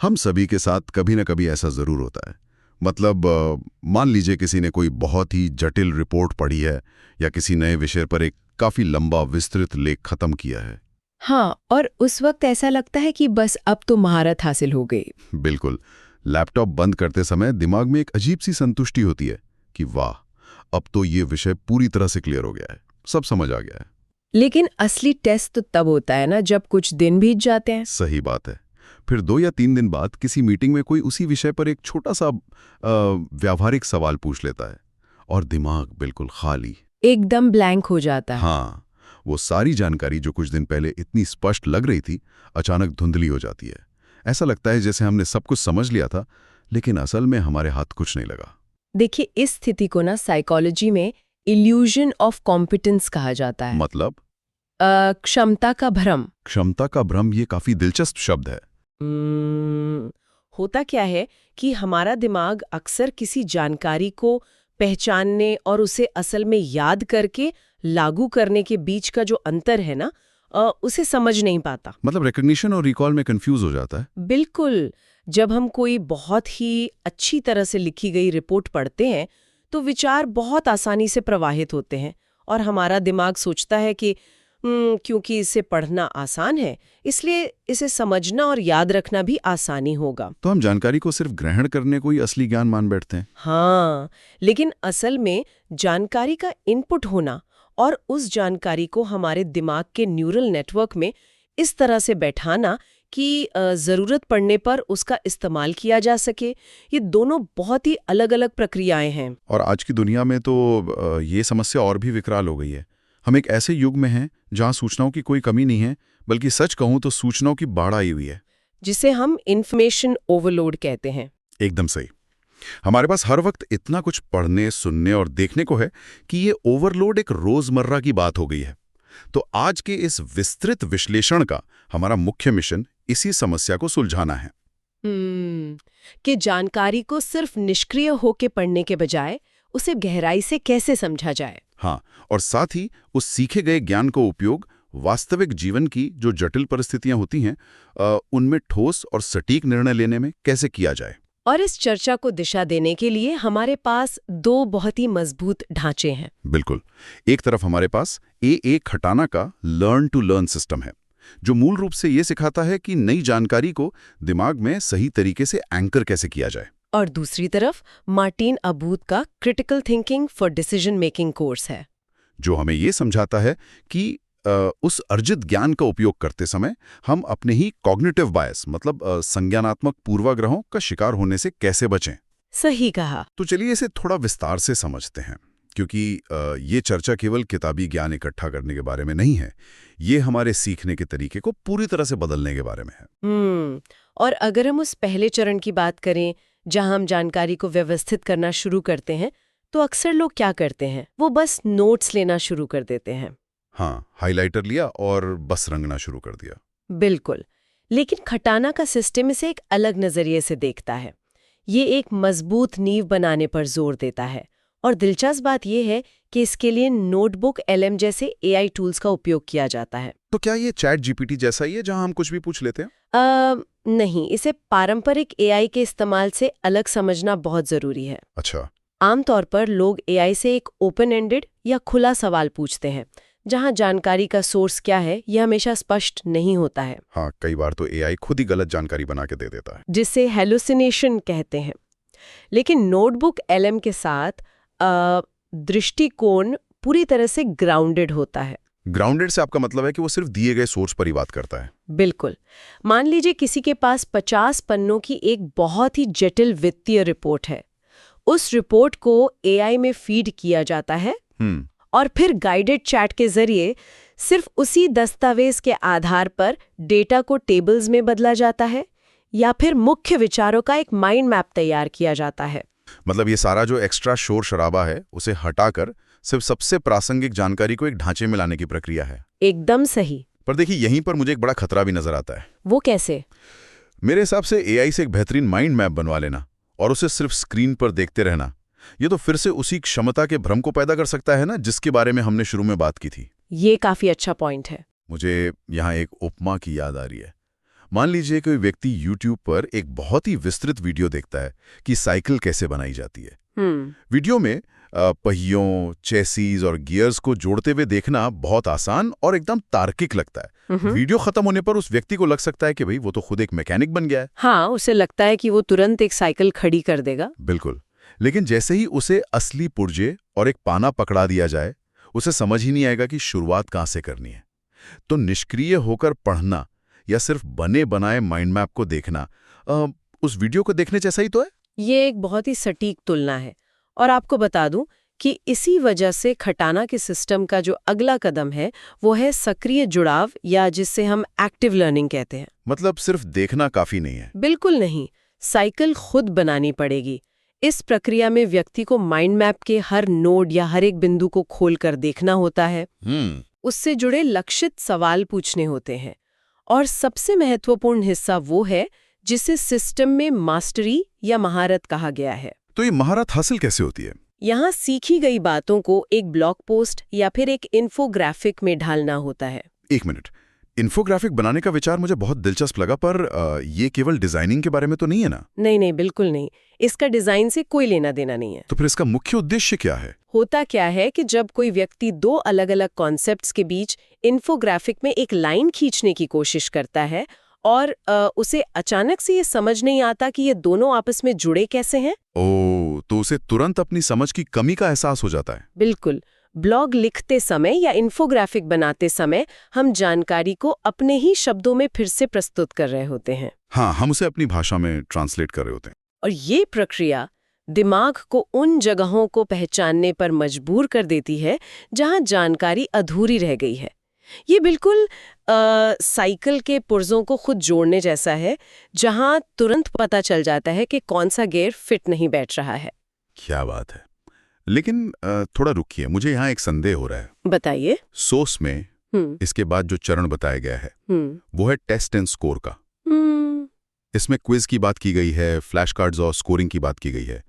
हम सभी के साथ कभी न कभी ऐसा ज़रूर होता है। मतलब मान लीजिए किसी ने कोई बहुत ही जटिल रिपोर्ट पढ़ी है या किसी नए विषय पर एक काफ़ी लंबा विस्तृत लेख खत्म किया है। हाँ, और उस वक्त ऐसा लगता है कि बस अब तो महारत हासिल हो गई। बिल्कुल। लैपटॉप बंद करते समय दिमाग में एक अजीब सी संतुष्टि होती है कि वाह, अब तो ये विषय पूरी तरह से क्लियर हो गया है, सब समझ आ गया है। लेकिन असली टेस्ट तो तब होता है ना जब कुछ दिन बीत जाते हैं। सही बात है। फिर 2 या 3 दिन बाद किसी मीटिंग में कोई उसी विषय पर एक छोटा सा व्यावहारिक सवाल पूछ लेता है और दिमाग बिल्कुल खाली। एकदम ब्लैंक हो जाता है। हाँ, वो सारी जानकारी जो कुछ दिन पहले इतनी स्पष्ट लग रही थी, अचानक धुंधली हो जाती है। ऐसा लगता है जैसे हमने सब कुछ समझ लिया था, लेकिन असल में हमारे हाथ कुछ नहीं लगा। देखिए, इस स्थिति को ना साइकोलॉजी में इल्यूजन ऑफ कॉम्पिटेंस कहा जाता है। मतलब क्षमता का भ्रम। क्षमता का भ्रम, ये काफी दिलचस्प शब्द है। होता क्या है कि हमारा दिमाग अक्सर किसी जानकारी को पहचानने और उसे असल में याद करके लागू करने के बीच का जो अंतर है ना, उसे समझ नहीं पाता। मतलब रिकग्निशन और रिकॉल में कंफ्यूज हो जाता है। बिल्कुल। जब हम कोई बहुत ही अच्छी तरह से लिखी गई रिपोर्ट पढ़ते हैं तो विचार बहुत आसानी से प्रवाहित होते हैं और हमारा दिमाग सोचता है कि क्योंकि इसे पढ़ना आसान है इसलिए इसे समझना और याद रखना भी आसानी होगा। तो हम जानकारी को सिर्फ ग्रहण करने को ही असली ज्ञान मान बैठते हैं। हाँ, लेकिन असल में जानकारी का इनपुट होना और उस जानकारी को हमारे दिमाग के न्यूरल नेटवर्क में इस तरह से बैठाना कि ज़रूरत पड़ने पर उसका इस्तेमाल किया जा सके, ये दोनों बहुत ही अलग-अलग प्रक्रियाएं हैं। और आज की दुनिया में तो ये समस्या और भी विकराल हो गई है। हम एक ऐसे युग में हैं जहां सूचनाओं की कोई कमी नहीं है, बल्कि सच कहूं तो सूचनाओं की बाढ़ आई हुई है, जिसे हम इंफॉर्मेशन ओवरलोड कहते हैं। एकदम सही। हमारे पास हर वक्त इतना कुछ पढ़ने, सुनने और देखने को है कि ये ओवरलोड एक रोजमर्रा की बात हो गई है। तो आज के इस विस्तृत विश्लेषण का हमारा मुख्य मिशन इसी समस्या को सुलझाना है। कि जानकारी को सिर्फ निष्क्रिय होके पढ़ने के बजाय उसे गहराई से कैसे समझा जाए। हाँ, और साथ ही उस सीखे गए ज्ञान को उपयोग वास्तविक जीवन की जो जटिल परिस्थितियां होती हैं उनमें ठोस और सटीक निर्णय लेने में कैसे किया जाए। और इस चर्चा को दिशा देने के लिए हमारे पास 2 बहुत ही मजबूत ढांचे हैं। बिल्कुल। एक तरफ हमारे पास ए खटाना का लर्न टू लर्न सिस्टम है, जो मूल रूप से ये सिखाता है कि नई जानकारी को दिमाग में सही तरीके से एंकर कैसे किया जाए। और दूसरी तरफ मार्टिन अबूत का critical thinking for decision making course है, जो हमें ये समझाता है कि उस अर्जित ज्ञान का उपयोग करते समय हम अपने ही कॉग्निटिव बायस मतलब संज्ञानात्मक पूर्वाग्रहों का शिकार होने से कैसे बचें। सही कहा। तो चलिए इसे थोड़ा विस्तार से समझते हैं, क्योंकि ये चर्चा केवल किताबी ज्ञान इकट्ठा करने के बारे में नहीं है, ये हमारे सीखने के तरीके को पूरी तरह से बदलने के बारे में है। और अगर हम उस पहले चरण की बात करें जहां हम जानकारी को व्यवस्थित करना शुरू करते हैं, तो अक्सर लोग क्या करते हैं, वो बस नोट्स लेना शुरू कर देते हैं। हाँ, हाइलाइटर लिया और बस रंगना शुरू कर दिया। बिल्कुल। लेकिन खटाना का सिस्टम इसे एक अलग नजरिए से देखता है। ये एक मजबूत नींव बनाने पर जोर देता है और दिलचस्प बात यह है कि इसके लिए नोटबुक LM जैसे AI टूल्स का उपयोग किया जाता है। तो क्या ये चैट GPT जैसा ही है जहां हम कुछ भी पूछ लेते हैं? नहीं, इसे पारंपरिक AI के इस्तेमाल से अलग समझना बहुत जरूरी है। अच्छा। आमतौर पर लोग AI से एक ओपन एंडेड या खुला सवाल पूछते हैं, जहां जानकारी का सोर्स क्या है यह हमेशा स्पष्ट नहीं होता है। हाँ, कई बार तो AI खुद ही गलत जानकारी बना के दे देता है, जिसे हेलुसिनेशन कहते हैं। लेकिन नोटबुक LM के साथ दृष्टिकोण पूरी तरह से ग्राउंडेड होता है। ग्राउंडेड से आपका मतलब है कि वो सिर्फ दिए गए सोर्स पर ही बात करता है? बिल्कुल। मान लीजिए किसी के पास 50 पन्नों की एक बहुत ही जटिल वित्तीय रिपोर्ट है। उस रिपोर्ट को AI में फीड किया जाता है और फिर गाइडेड चैट के जरिए सिर्फ उसी दस्तावेज के आधार पर डेटा को टेबल्स में बदला जाता है या फिर मुख्य विचारों का एक माइंड मैप तैयार किया जाता है। मतलब ये सारा जो एक्स्ट्रा शोर शराबा है उसे हटाकर सिर्फ सबसे प्रासंगिक जानकारी को एक ढांचे में लाने की प्रक्रिया है। एकदम सही। पर देखिए, यहीं पर मुझे एक बड़ा खतरा भी नजर आता है। वो कैसे? मेरे हिसाब से AI से एक बेहतरीन माइंड मैप बनवा लेना और उसे सिर्फ स्क्रीन पर देखते रहना, ये तो फिर से उसी क्षमता के भ्रम को पैदा कर सकता है ना, जिसके बारे में हमने शुरू में बात की थी। ये काफी अच्छा पॉइंट है। मुझे यहाँ एक उपमा की याद आ रही है। मान लीजिए कोई व्यक्ति YouTube पर एक बहुत ही विस्तृत वीडियो देखता है कि साइकिल कैसे बनाई जाती है। वीडियो में पहियों, चेसीज और गियर्स को जोड़ते हुए देखना बहुत आसान और एकदम तार्किक लगता है। वीडियो खत्म होने पर उस व्यक्ति को लग सकता है कि भाई वो तो खुद एक मैकेनिक बन गया है। हाँ, उसे लगता है कि वो तुरंत एक साइकिल खड़ी कर देगा। बिल्कुल, लेकिन जैसे ही उसे असली पुर्जे और एक पाना पकड़ा दिया जाए, उसे समझ ही नहीं आएगा कि शुरुआत कहाँ से करनी है। तो निष्क्रिय होकर पढ़ना या सिर्फ बने बनाए माइंड मैप को देखना उस वीडियो को देखने जैसा ही तो है। ये एक बहुत ही सटीक तुलना है। और आपको बता दूं कि इसी वजह से खटाना के सिस्टम का जो अगला कदम है वो है सक्रिय जुड़ाव, या जिससे हम एक्टिव लर्निंग कहते हैं। मतलब सिर्फ देखना काफी नहीं है? बिल्कुल नहीं, साइकिल खुद बनानी पड़ेगी। इस प्रक्रिया में व्यक्ति को माइंड मैप के हर नोड या हर एक बिंदु को खोलकर देखना होता है। उससे जुड़े लक्षित सवाल पूछने होते हैं। और सबसे महत्वपूर्ण हिस्सा वो है जिसे सिस्टम में मास्टरी या महारत कहा गया है। तो ये महारत हासिल कैसे होती है? यहाँ सीखी गई बातों को एक ब्लॉग पोस्ट या फिर एक इन्फोग्राफिक में ढालना होता है। एक मिनट, इन्फोग्राफिक बनाने का विचार मुझे बहुत दिलचस्प लगा, पर ये केवल डिजाइनिंग के बारे में तो नहीं है ना? नहीं, बिल्कुल नहीं। इसका डिजाइन से कोई लेना देना नहीं है। तो फिर इसका मुख्य उद्देश्य क्या है? होता क्या है कि जब कोई व्यक्ति दो अलग अलग कॉन्सेप्ट्स के बीच इन्फोग्राफिक में एक लाइन खींचने की कोशिश करता है और उसे अचानक से ये समझ नहीं आता कि ये दोनों आपस में जुड़े कैसे हैं। ओह, तो उसे तुरंत अपनी समझ की कमी का एहसास हो जाता है। बिल्कुल। ब्लॉग लिखते समय या इन्फोग्राफिक बनाते समय हम जानकारी को अपने ही शब्दों में फिर से प्रस्तुत कर रहे होते हैं। हाँ, हम उसे अपनी भाषा में ट्रांसलेट कर रहे होते हैं। और ये प्रक्रिया दिमाग को उन जगहों को पहचानने पर मजबूर कर देती है जहां जानकारी अधूरी रह गई है। ये बिल्कुल साइकिल के पुर्जों को खुद जोड़ने जैसा है, जहां तुरंत पता चल जाता है कि कौन सा गियर फिट नहीं बैठ रहा है। क्या बात है। लेकिन थोड़ा रुकिए, मुझे यहाँ एक संदेह हो रहा है। बताइए। सोर्स में इसके बाद जो चरण बताया गया है वो है टेस्ट एंड स्कोर का। इसमें क्विज की बात की गई है, फ्लैश कार्ड्स और स्कोरिंग की बात की गई है।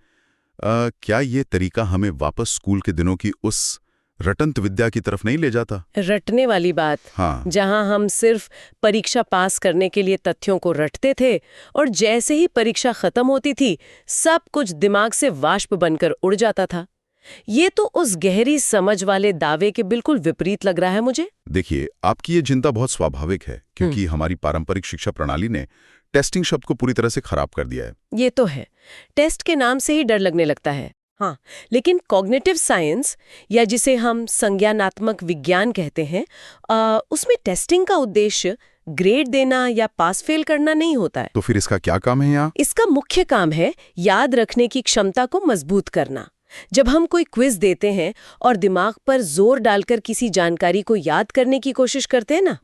क्या ये तरीका हमें वापस स्कूल के दिनों की उस रटंत विद्या की तरफ नहीं ले जाता? रटने वाली बात। हाँ। जहां हम सिर्फ परीक्षा पास करने के लिए तथ्यों को रटते थे और जैसे ही परीक्षा खत्म होती थी सब कुछ दिमाग से वाष्प बनकर उड़ जाता था। ये तो उस गहरी समझ वाले दावे के बिल्कुल विपरीत लग रहा है मुझे। देखिए, आपकी ये चिंता बहुत स्वाभाविक है, क्योंकि हमारी पारंपरिक शिक्षा प्रणाली ने टेस्टिंग शब्द को पूरी तरह से खराब कर दिया है। ये तो है, टेस्ट के नाम से ही डर लगने लगता है। हाँ, लेकिन कॉग्निटिव साइंस या जिसे हम संज्ञानात्मक विज्ञान कहते हैं, उसमें टेस्टिंग का उद्देश्य ग्रेड देना या पास फेल करना नहीं होता है। तो फिर इसका क्या काम है यहाँ? इसका मुख्य काम है याद रखने की क्षमता को मजबूत करना। जब हम कोई क्विज देते हैं और दिमाग पर जोर डालकर किसी जानकारी को याद करने की कोशिश करते हैं ना,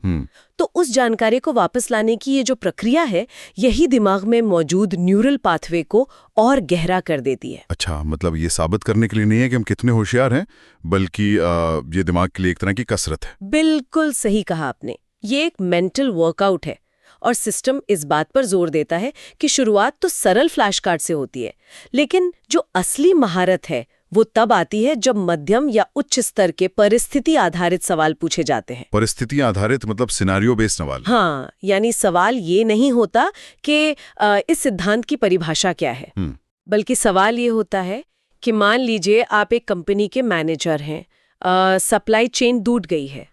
तो उस जानकारी को वापस लाने की ये जो प्रक्रिया है, यही दिमाग में मौजूद न्यूरल पाथवे को और गहरा कर देती है। अच्छा, मतलब ये साबित करने के लिए नहीं है कि हम कितने होशियार हैं, बल्कि ये दिमाग के लिए एक तरह की कसरत है। बिल्कुल सही कहा आपने। ये एक मेंटल वर्कआउट है और सिस्टम इस बात पर जोर देता है कि शुरुआत तो सरल फ्लैश कार्ड से होती है, लेकिन जो असली महारत है वो तब आती है जब मध्यम या उच्च स्तर के परिस्थिति आधारित सवाल पूछे जाते हैं। परिस्थिति आधारित मतलब सिनारियो बेस्ड सवाल? हाँ, यानी सवाल ये नहीं होता कि इस सिद्धांत की परिभाषा क्या है, बल्कि सवाल ये होता है कि मान लीजिए आप एक कंपनी के मैनेजर हैं, सप्लाई चेन टूट गई है।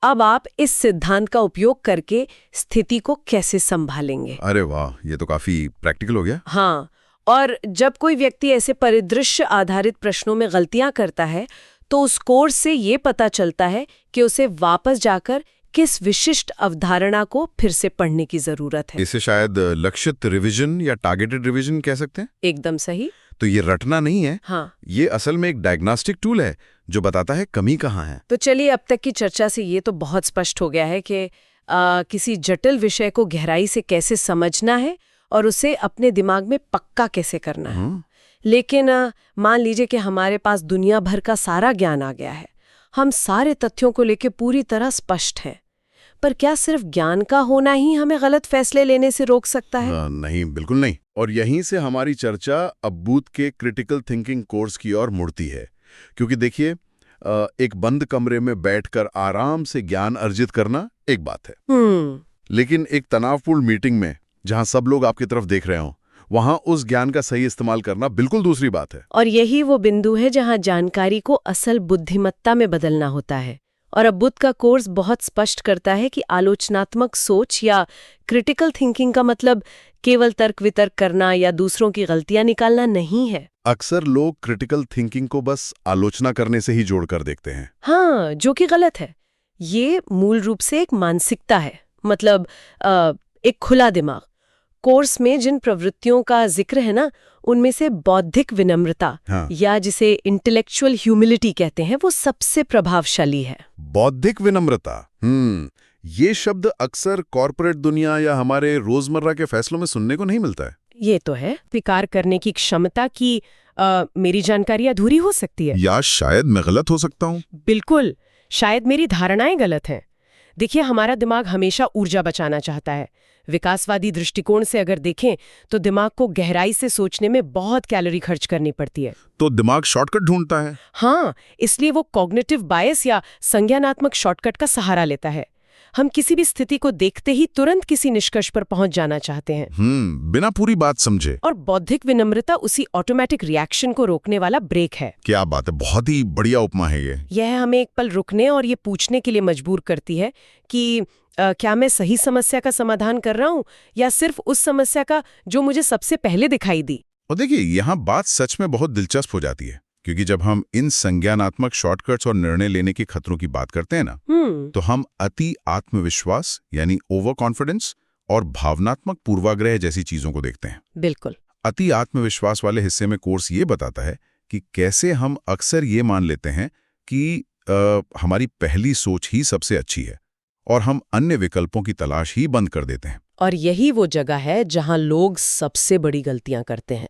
अब आप इस सिद्धांत का उपयोग करके स्थिति को कैसे संभालेंगे? अरे वाह, ये तो काफी प्रैक्टिकल हो गया। हाँ, और जब कोई व्यक्ति ऐसे परिदृश्य आधारित प्रश्नों में गलतियां करता है तो उस कोर्स से ये पता चलता है कि उसे वापस जाकर किस विशिष्ट अवधारणा को फिर से पढ़ने की जरूरत है। इसे शायद लक्षित रिवीजन या टारगेटेड रिवीजन कह सकते हैं। एकदम सही। तो ये रटना नहीं है। हाँ, ये असल में एक डायग्नोस्टिक टूल है जो बताता है कमी कहाँ है। तो चलिए, अब तक की चर्चा से ये तो बहुत स्पष्ट हो गया है कि किसी जटिल विषय को गहराई से कैसे समझना है और उसे अपने दिमाग में पक्का कैसे करना है। लेकिन मान लीजिए कि हमारे पास दुनिया भर का सारा ज्ञान आ गया है, हम सारे तथ्यों को लेकर पूरी तरह स्पष्ट हैं, पर क्या सिर्फ ज्ञान का होना ही हमें गलत फैसले लेने से रोक सकता है? नहीं, बिल्कुल नहीं। और यहीं से हमारी चर्चा अब बूथ के क्रिटिकल थिंकिंग कोर्स की ओर मुड़ती है, क्योंकि देखिए, एक बंद कमरे में बैठकर आराम से ज्ञान अर्जित करना एक बात है, लेकिन एक तनावपूर्ण मीटिंग में जहां सब लोग आपकी तरफ देख रहे हों, वहां उस ज्ञान का सही इस्तेमाल करना बिल्कुल दूसरी बात है। और यही वो बिंदु है जहां जानकारी को असल बुद्धिमत्ता में बदलना होता है। और अब बुद्ध का कोर्स बहुत स्पष्ट करता है कि आलोचनात्मक सोच या क्रिटिकल थिंकिंग का मतलब केवल तर्क वितर्क करना या दूसरों की गलतियां निकालना नहीं है। अक्सर लोग क्रिटिकल थिंकिंग को बस आलोचना करने से ही जोड़कर देखते हैं। हाँ, जो कि गलत है। ये मूल रूप से एक मानसिकता है, मतलब एक खुला दिमाग। कोर्स में जिन प्रवृत्तियों का जिक्र है ना, उनमें से बौद्धिक विनम्रता या जिसे इंटेलेक्चुअल ह्यूमिलिटी कहते हैं, वो सबसे प्रभावशाली है। बौद्धिक विनम्रता, ये शब्द अक्सर कॉर्पोरेट दुनिया या हमारे रोजमर्रा के फैसलों में सुनने को नहीं मिलता है। ये तो है, स्वीकार करने की क्षमता की मेरी जानकारी अधूरी हो सकती है, या शायद मैं गलत हो सकता हूँ। बिल्कुल, शायद मेरी धारणाएं गलत हैं। देखिए, हमारा दिमाग हमेशा ऊर्जा बचाना चाहता है। विकासवादी दृष्टिकोण से अगर देखें तो दिमाग को गहराई से सोचने में बहुत कैलोरी खर्च करनी पड़ती है। तो दिमाग शॉर्टकट ढूंढता है। हाँ, इसलिए वो कॉग्निटिव बायस या संज्ञानात्मक शॉर्टकट का सहारा लेता है। हम किसी भी स्थिति को देखते ही तुरंत किसी निष्कर्ष पर पहुंच जाना चाहते हैं, बिना पूरी बात समझे। और बौद्धिक विनम्रता उसी ऑटोमेटिक रिएक्शन को रोकने वाला ब्रेक है। क्या बात है, बहुत ही बढ़िया उपमा है ये। यह हमें एक पल रुकने और ये पूछने के लिए मजबूर करती है कि क्या मैं सही समस्या का समाधान कर रहा हूँ या सिर्फ उस समस्या का जो मुझे सबसे पहले दिखाई दी। और देखिए, यहाँ बात सच में बहुत दिलचस्प हो जाती है, क्योंकि जब हम इन संज्ञानात्मक शॉर्टकट्स और निर्णय लेने के खतरों की बात करते हैं ना, तो हम अति आत्मविश्वास यानी ओवर कॉन्फिडेंस और भावनात्मक पूर्वाग्रह जैसी चीजों को देखते हैं। बिल्कुल। अति आत्मविश्वास वाले हिस्से में कोर्स ये बताता है कि कैसे हम अक्सर ये मान लेते हैं कि हमारी पहली सोच ही सबसे अच्छी है और हम अन्य विकल्पों की तलाश ही बंद कर देते हैं। और यही वो जगह है जहां लोग सबसे बड़ी गलतियां करते हैं।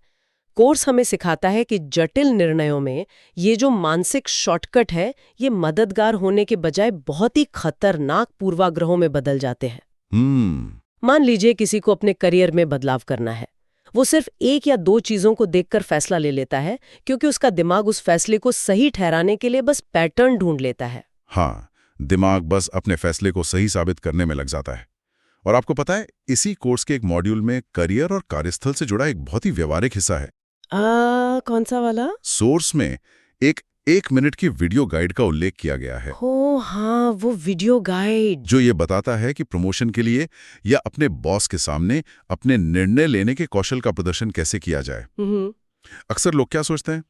कोर्स हमें सिखाता है कि जटिल निर्णयों में ये जो मानसिक शॉर्टकट है, ये मददगार होने के बजाय बहुत ही खतरनाक पूर्वाग्रहों में बदल जाते हैं। मान लीजिए किसी को अपने करियर में बदलाव करना है। वो सिर्फ एक या दो चीजों को देखकर फैसला ले लेता है, क्योंकि उसका दिमाग उस फैसले को सही ठहराने के लिए बस पैटर्न ढूंढ लेता है। हाँ, दिमाग बस अपने फैसले को सही साबित करने में लग जाता है। और आपको पता है, इसी कोर्स के एक मॉड्यूल में करियर और कार्यस्थल से जुड़ा एक बहुत ही व्यवहारिक हिस्सा है। कौन सा वाला? सोर्स में एक मिनट की वीडियो गाइड का उल्लेख किया गया है। हो हाँ, वो वीडियो गाइड जो ये बताता है कि प्रमोशन के लिए या अपने बॉस के सामने अपने निर्णय लेने के कौशल का प्रदर्शन कैसे किया जाए। अक्सर लोग क्या सोचते हैं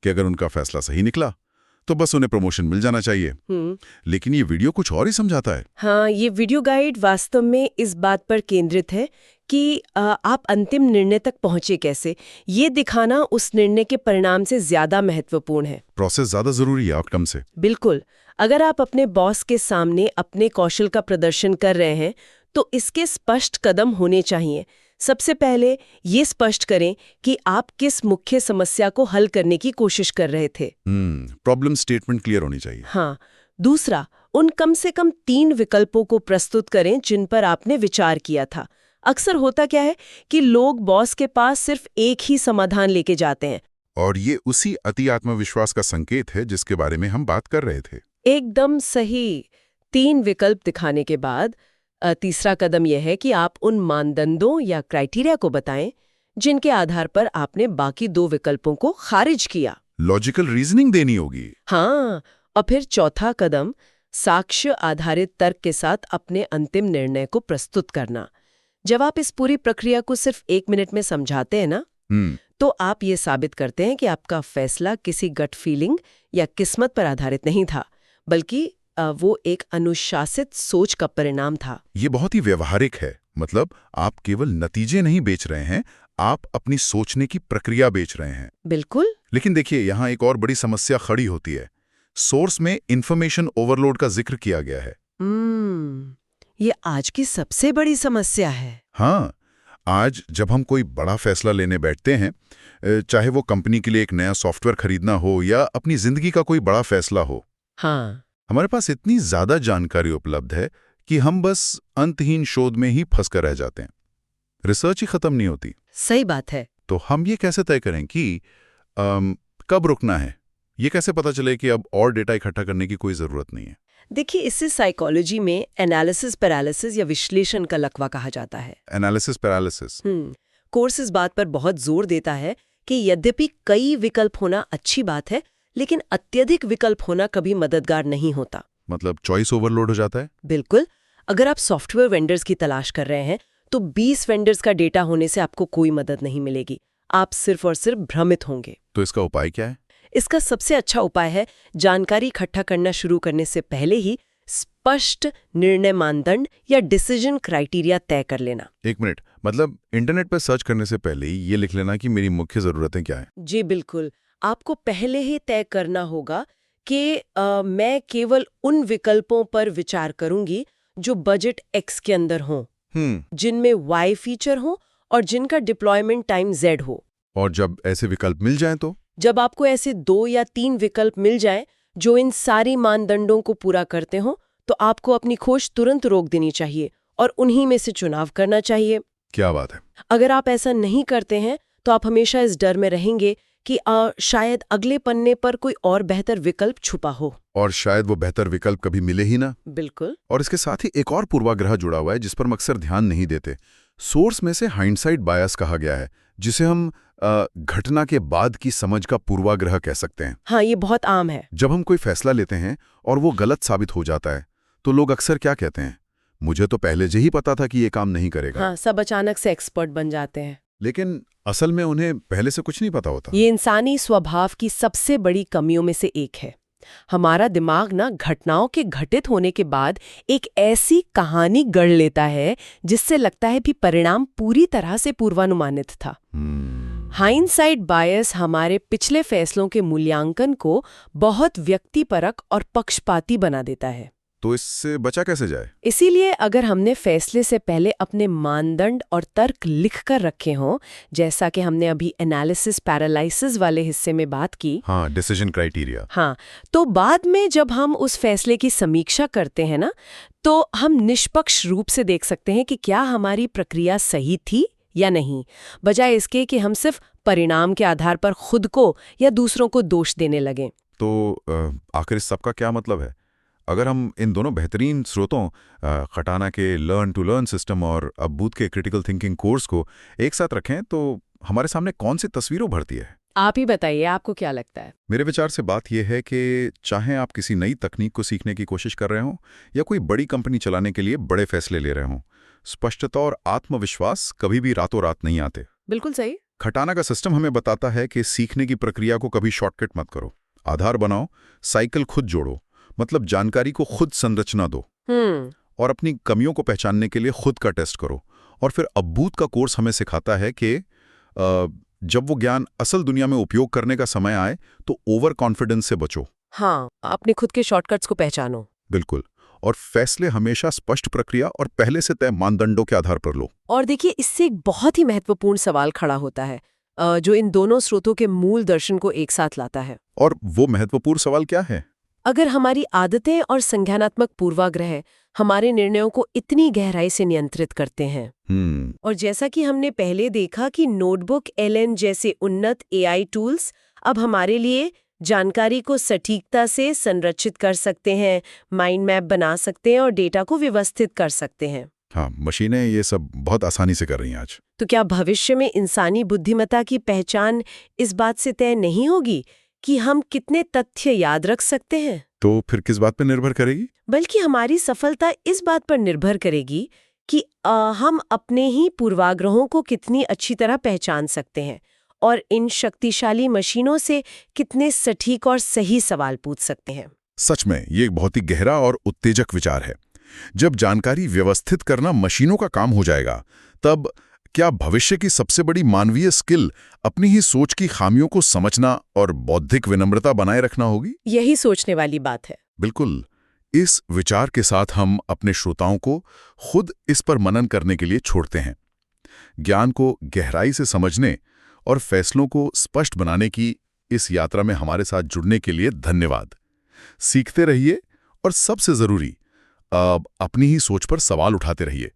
कि अगर उनका फैसला सही निकला तो बस उन्हें प्रमोशन मिल जाना चाहिए। लेकिन ये वीडियो कुछ और ही समझाता है। हाँ, ये वीडियो गाइड वास्तव में इस बात पर केंद्रित है कि आप अंतिम निर्णय तक पहुंचे कैसे। ये दिखाना उस निर्णय के परिणाम से ज्यादा महत्वपूर्ण है। प्रोसेस ज्यादा जरूरी है आउटकम से। बिल्कुल। अगर आप अपने बॉस के सामने अपने कौशल का प्रदर्शन कर रहे हैं तो इसके स्पष्ट कदम होने चाहिए। सबसे पहले ये स्पष्ट करें कि आप किस मुख्य समस्या को हल करने की कोशिश कर रहे थे। प्रॉब्लम स्टेटमेंट क्लियर होनी चाहिए। हाँ। दूसरा, उन कम से कम 3 विकल्पों को प्रस्तुत करें जिन पर आपने विचार किया था। अक्सर होता क्या है कि लोग बॉस के पास सिर्फ एक ही समाधान लेके जाते हैं। और ये उसी अति आत्मविश्वास का संकेत है जिसके बारे में हम बात कर रहे थे। एकदम सही। 3 विकल्प दिखाने के बाद तीसरा कदम यह है कि आप उन मानदंडों या क्राइटेरिया को बताएं जिनके आधार पर आपने बाकी 2 विकल्पों को खारिज किया। लॉजिकल रीजनिंग देनी होगी। हाँ, और फिर चौथा कदम साक्ष्य आधारित तर्क के साथ अपने अंतिम निर्णय को प्रस्तुत करना। जब आप इस पूरी प्रक्रिया को सिर्फ 1 मिनट में समझाते हैं ना, तो आप ये साबित करते हैं कि आपका फैसला किसी गट फीलिंग या किस्मत पर आधारित नहीं था, बल्कि वो एक अनुशासित सोच का परिणाम था। ये बहुत ही व्यवहारिक है। मतलब आप केवल नतीजे नहीं बेच रहे हैं, आप अपनी सोचने की प्रक्रिया बेच रहे हैं। बिल्कुल। लेकिन देखिए, यहाँ एक और बड़ी समस्या खड़ी होती है। सोर्स में इंफॉर्मेशन ओवरलोड का जिक्र किया गया है। ये आज की सबसे बड़ी समस्या है। हाँ, आज जब हम कोई बड़ा फैसला लेने बैठते हैं, चाहे वो कंपनी के लिए एक नया सॉफ्टवेयर खरीदना हो या अपनी जिंदगी का कोई बड़ा फैसला हो, हाँ, हमारे पास इतनी ज्यादा जानकारी उपलब्ध है कि हम बस अंतहीन शोध में ही फंस कर रह जाते हैं। रिसर्च ही खत्म नहीं होती। सही बात है। तो हम ये कैसे तय करें कि कब रुकना है? ये कैसे पता चले कि अब और डेटा इकट्ठा करने की कोई जरूरत नहीं है? देखिए, इसे साइकोलॉजी में एनालिसिस पैरालिसिस या विश्लेषण का लकवा कहा जाता है। Analysis paralysis. कोर्स इस बात पर बहुत जोर देता है कि यद्यपि कई विकल्प होना अच्छी बात है, लेकिन अत्यधिक विकल्प होना कभी मददगार नहीं होता। मतलब चॉइस ओवरलोड हो जाता है। बिल्कुल। अगर आप सॉफ्टवेयर वेंडर्स की तलाश कर रहे हैं तो 20 वेंडर्स का डेटा होने से आपको कोई मदद नहीं मिलेगी। आप सिर्फ और सिर्फ भ्रमित होंगे। तो इसका उपाय क्या है? इसका सबसे अच्छा उपाय है जानकारी इकट्ठा करना शुरू करने से पहले ही स्पष्ट निर्णय मानदंड या डिसीजन क्राइटेरिया तय कर लेना। एक मिनट, मतलब इंटरनेट पर सर्च करने से पहले ही ये लिख लेना कि मेरी मुख्य जरूरतें क्या हैं? जी बिल्कुल। आपको पहले ही तय करना होगा कि मैं केवल उन विकल्पों पर विचार करूंगी जो बजट X के अंदर हों, जिनमें Y फीचर हो और जिनका डिप्लॉयमेंट टाइम Z हो। और जब ऐसे विकल्प मिल जाएं तो? जब आपको ऐसे 2 या 3 विकल्प मिल जाएं जो इन सारी मानदंडों को पूरा करते हो, तो आपको अपनी खोज तुरंत रोक देनी चाहिए और उन्हीं में से चुनाव करना चाहिए। क्या बात है। अगर आप ऐसा नहीं करते हैं तो आप हमेशा इस डर में रहेंगे कि शायद अगले पन्ने पर कोई और बेहतर विकल्प छुपा हो। और शायद वो बेहतर विकल्प कभी मिले ही ना। बिल्कुल। और इसके साथ ही एक और पूर्वाग्रह जुड़ा हुआ है जिस पर हम अक्सर ध्यान नहीं देते। सोर्स में से हाइंडसाइट बायस कहा गया है, जिसे हम घटना के बाद की समझ का पूर्वाग्रह कह सकते हैं। हाँ, ये बहुत आम है। जब हम कोई फैसला लेते हैं और वो गलत साबित हो जाता है तो लोग अक्सर क्या कहते हैं, मुझे तो पहले से ही पता था कि ये काम नहीं करेगा। हाँ, सब अचानक से एक्सपर्ट बन जाते हैं। लेकिन असल में उन्हें पहले से कुछ नहीं पता होता। ये इंसानी स्वभाव की सबसे बड़ी कमियों में से एक है। हमारा दिमाग ना घटनाओं के घटित होने के बाद एक ऐसी कहानी गढ़ लेता है जिससे लगता है कि परिणाम पूरी तरह से पूर्वानुमानित था। हाइंडसाइट बायस हमारे पिछले फैसलों के मूल्यांकन को बहुत व्यक्तिपरक और पक्षपाती बना देता है। तो इससे बचा कैसे जाए? इसीलिए अगर हमने फैसले से पहले अपने मानदंड और तर्क लिख कर रखे हों, जैसा कि हमने अभी एनालिसिस पैरालिसिस वाले हिस्से में बात की, हाँ, डिसीजन क्राइटेरिया, हाँ, तो बाद में जब हम उस फैसले की समीक्षा करते हैं ना, तो हम निष्पक्ष रूप से देख सकते हैं कि क्या हमारी प्रक्रिया सही थी या नहीं, बजाय इसके कि हम सिर्फ परिणाम के आधार पर खुद को या दूसरों को दोष देने लगें। तो आखिर इस सबका क्या मतलब है? अगर हम इन दोनों बेहतरीन स्रोतों, खटाना के लर्न टू लर्न सिस्टम और अब्बूद के क्रिटिकल थिंकिंग कोर्स को एक साथ रखें तो हमारे सामने कौन सी तस्वीर उभरती है? आप ही बताइए, आपको क्या लगता है? मेरे विचार से बात यह है कि चाहे आप किसी नई तकनीक को सीखने की कोशिश कर रहे हों या कोई बड़ी कंपनी चलाने के लिए बड़े फैसले ले रहे हों, स्पष्टता और आत्मविश्वास कभी भी रातों रात नहीं आते। बिल्कुल सही। खटाना का सिस्टम हमें बताता है कि सीखने की प्रक्रिया को कभी शॉर्टकट मत करो, आधार बनाओ, साइकिल खुद जोड़ो, मतलब जानकारी को खुद संरचना दो और अपनी कमियों को पहचानने के लिए खुद का टेस्ट करो। और फिर अब्बूद का कोर्स हमें सिखाता है कि जब वो ज्ञान असल दुनिया में उपयोग करने का समय आए तो ओवर कॉन्फिडेंस से बचो। हाँ, अपने खुद के शॉर्टकट्स को पहचानो। बिल्कुल। और फैसले हमेशा स्पष्ट प्रक्रिया और पहले से तय मानदंडों के आधार पर लो। और देखिए, इससे एक बहुत ही महत्वपूर्ण सवाल खड़ा होता है जो इन दोनों स्रोतों के मूल दर्शन को एक साथ लाता है। और वो महत्वपूर्ण सवाल क्या है? अगर हमारी आदतें और संज्ञानात्मक पूर्वाग्रह हमारे निर्णयों को इतनी गहराई से नियंत्रित करते हैं, और जैसा कि हमने पहले देखा कि नोटबुक LN जैसे उन्नत AI टूल्स अब हमारे लिए जानकारी को सटीकता से संरचित कर सकते हैं, माइंड मैप बना सकते हैं और डेटा को व्यवस्थित कर सकते हैं। हाँ, मशीनें ये सब बहुत आसानी से कर रही हैं आज। तो क्या भविष्य में इंसानी बुद्धिमत्ता की पहचान इस बात से तय नहीं होगी कि हम कितने तथ्य याद रख सकते हैं? तो फिर किस बात पर निर्भर करेगी? बल्कि हमारी सफलता इस बात पर निर्भर करेगी कि हम अपने ही पूर्वाग्रहों को कितनी अच्छी तरह पहचान सकते हैं और इन शक्तिशाली मशीनों से कितने सटीक और सही सवाल पूछ सकते हैं। सच में ये एक बहुत ही गहरा और उत्तेजक विचार है। जब जानकारी व्यवस्थित करना मशीनों का काम हो जाएगा, तब क्या भविष्य की सबसे बड़ी मानवीय स्किल अपनी ही सोच की खामियों को समझना और बौद्धिक विनम्रता बनाए रखना होगी? यही सोचने वाली बात है। बिल्कुल। इस विचार के साथ हम अपने श्रोताओं को खुद इस पर मनन करने के लिए छोड़ते हैं। ज्ञान को गहराई से समझने और फैसलों को स्पष्ट बनाने की इस यात्रा में हमारे साथ जुड़ने के लिए धन्यवाद। सीखते रहिए और सबसे जरूरी, अपनी ही सोच पर सवाल उठाते रहिए।